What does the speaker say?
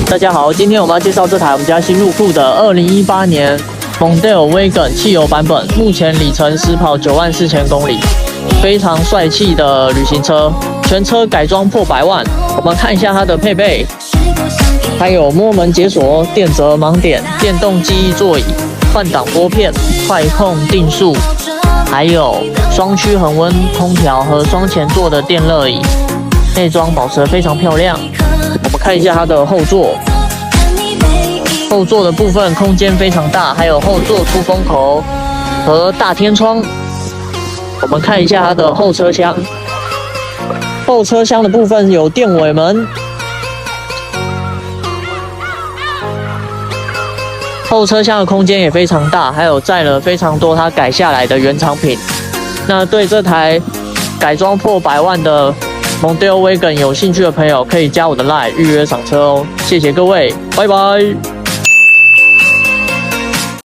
大家好，今天我们要介绍这台我们家新入库的2018年 Mondeo Wagon 汽油版本，目前里程实跑94000公里，非常帅气的旅行车，全车改装破100万。我们看一下它的配备，还有摸门解锁、电责盲点、电动记忆座椅、换挡拨片、快控定速，还有双区恒温空调和双前座的电热椅，内装保持得非常漂亮。我们看一下它的后座，后座的部分空间非常大，还有后座出风口和大天窗。我们看一下它的后车厢，后车厢的部分有电尾门，后车厢的空间也非常大，还有载了非常多它改下来的原厂品。那对这台改装破100万的Mondeo Wagon 有兴趣的朋友，可以加我的 LINE 预约赏车哦。谢谢各位，拜拜。